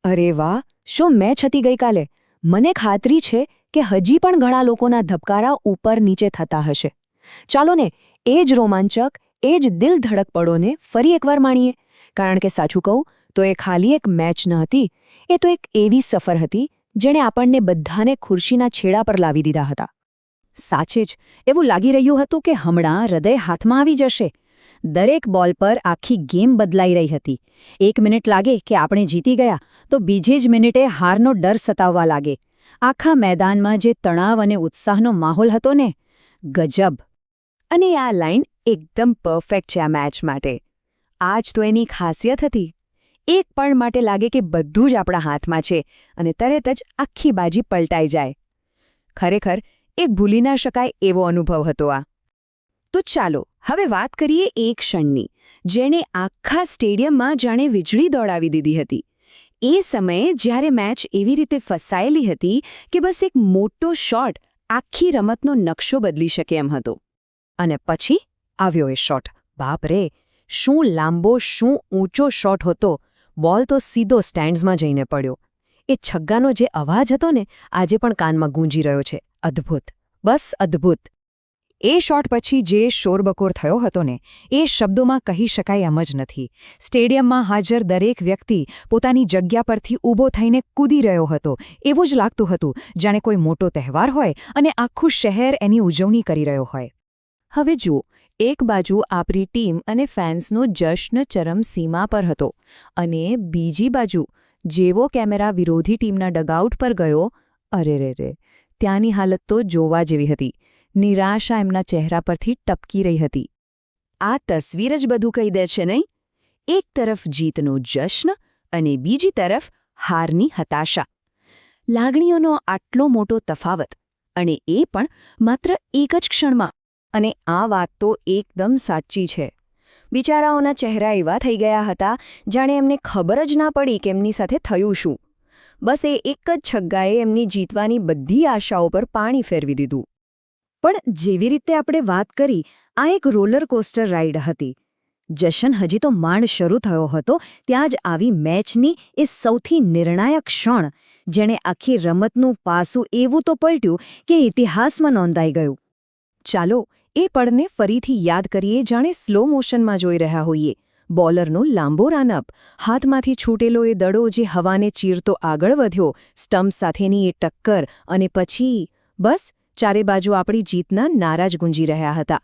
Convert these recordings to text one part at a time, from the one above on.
અરે વાહ, શું મેચ હતી ગઈકાલે? મને ખાતરી છે કે હજી પણ ઘણા લોકોના ધબકારા ઉપર નીચે થતા હશે. ચાલો ને, એ જ રોમાંચક, એ જ દિલ ધડકપડોને ફરી એકવાર માણીએ. કારણ કે સાચું કહું તો એ ખાલી એક મેચ ન હતી, એ તો એક એવી સફર હતી જેણે આપણને બધાને ખુરશીના છેડા પર લાવી દીધા હતા. સાચે જ એવું લાગી રહ્યું હતું કે હમણાં હૃદય હાથમાં આવી જશે. દરેક બોલ પર આખી ગેમ બદલાઈ રહી હતી. 1 મિનિટ લાગે કે આપણે જીતી ગયા તો બીજી જ મિનિટે હારનો ડર સતાવવા લાગે. આખા મેદાનમાં જે તણાવ અને ઉત્સાહનો માહોલ હતો ને, ગજબ. અને આ લાઈન એકદમ પરફેક્ટ છે આ મેચ માટે. આ જ તો એની ખાસિયત હતી. એક પળ માટે લાગે કે બધું જ આપણા હાથમાં છે અને તરત જ આખી બાજી પલટાઈ જાય. ખરેખર એક ભૂલી ના શકાય એવો અનુભવ હતો આ. તો ચાલો હવે વાત કરીએ એ ક્ષણની, જેણે આખા સ્ટેડિયમમાં જાણે વીજળી દોડાવી દીધી હતી. એ સમયે જ્યારે મેચ એવી રીતે ફસાયેલી હતી કે બસ એક મોટો શોટ આખી રમતનો નકશો બદલી શકે એમ હતો. અને પછી આવ્યો એ શોટ. બાપ રે, શું લાંબો, શું ઊંચો શોટ હતો! બોલ તો સીધો સ્ટેન્ડ્સમાં જઈને પડ્યો. એ છગ્ગાનો જે અવાજ હતો ને, આજે પણ કાનમાં ગૂંજી રહ્યો છે. અદ્ભુત, બસ અદ્ભુત. એ શોટ પછી જે શોરબકોર થયો હતો ને, એ શબ્દોમાં કહી શકાય એમ જ નથી. સ્ટેડિયમમાં હાજર દરેક વ્યક્તિ પોતાની જગ્યા પરથી ઊભો થઈને કૂદી રહ્યો હતો. એવું જ લાગતું હતું જાણે કોઈ મોટો તહેવાર હોય અને આખું શહેર એની ઉજવણી કરી રહ્યો હોય. હવે જુઓ, એક બાજુ આપણી ટીમ અને ફેન્સનો જશ્ન ચરમસીમા પર હતો, અને બીજી બાજુ જેવો કેમેરા વિરોધી ટીમના ડગઆઉટ પર ગયો, અરે રે રે, ત્યાંની હાલત તો જોવા જેવી હતી. નિરાશા એમના ચહેરા પરથી ટપકી રહી હતી. આ તસવીર જ બધું કહી દે છે નહીં? એક તરફ જીતનો જશ્ન અને બીજી તરફ હારની હતાશા. લાગણીઓનો આટલો મોટો તફાવત, અને એ પણ માત્ર એક જ ક્ષણમાં. અને આ વાત તો એકદમ સાચી છે. બિચારાઓના ચહેરા એવા થઈ ગયા હતા જાણે એમને ખબર જ ના પડી કે એમની સાથે થયું શું. બસ એ એક જ છગ્ગાએ એમની જીતવાની બધી આશાઓ પર પાણી ફેરવી દીધું. પણ જેવી રીતે આપણે વાત કરી, આ એક રોલર કોસ્ટર રાઇડ હતી. જશન હજી તો માંડ શરૂ થયો હતો ત્યાં જ આવી મેચની એ સૌથી નિર્ણાયક ક્ષણ, જેણે આખી રમતનું પાસું એવું તો પલટ્યું કે ઇતિહાસમાં નોંધાઈ ગયું. ચાલો એ પળને ફરીથી યાદ કરીએ જાણે સ્લો મોશનમાં જોઈ રહ્યા હોઈએ. બોલરનો લાંબો રનઅપ, હાથમાંથી છૂટેલો એ દડો જે હવાને ચીરતો આગળ વધ્યો, સ્ટમ્પ સાથેની એ ટક્કર, અને પછી બસ ચારે બાજુ આપણી જીતના નારા જ ગુંજી રહ્યા હતા.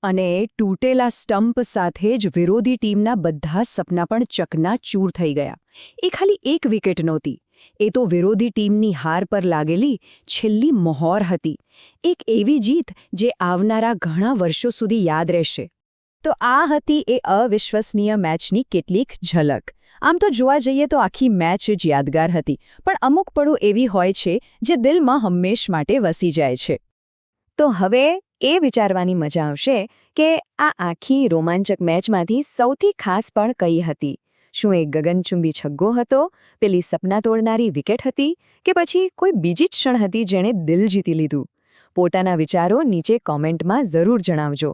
અને તૂટેલા સ્ટમ્પ સાથે જ વિરોધી ટીમના બધા સપના પણ ચકનાચૂર થઈ ગયા. એ ખાલી એક વિકેટ નહોતી, એ તો વિરોધી ટીમની હાર પર લાગેલી છેલ્લી મહોર હતી. એક એવી જીત જે આવનારા ઘણા વર્ષો સુધી યાદ રહેશે. તો આ હતી એ અવિશ્વસનીય મેચની કેટલીક ઝલક. આમ તો જોવા જઈએ તો આખી મેચ જ યાદગાર હતી, પણ અમુક પળો એવી હોય છે જે દિલમાં હંમેશ માટે વસી જાય છે. તો હવે એ વિચારવાની મજા આવશે કે આ આખી રોમાંચક મેચમાંથી સૌથી ખાસ પળ કઈ હતી. શું એ ગગનચુંબી છગ્ગો હતો, પેલી સપના તોડનારી વિકેટ હતી, કે પછી કોઈ બીજી જ ક્ષણ હતી જેણે દિલ જીતી લીધું? પોતાના વિચારો નીચે કોમેન્ટમાં જરૂર જણાવજો.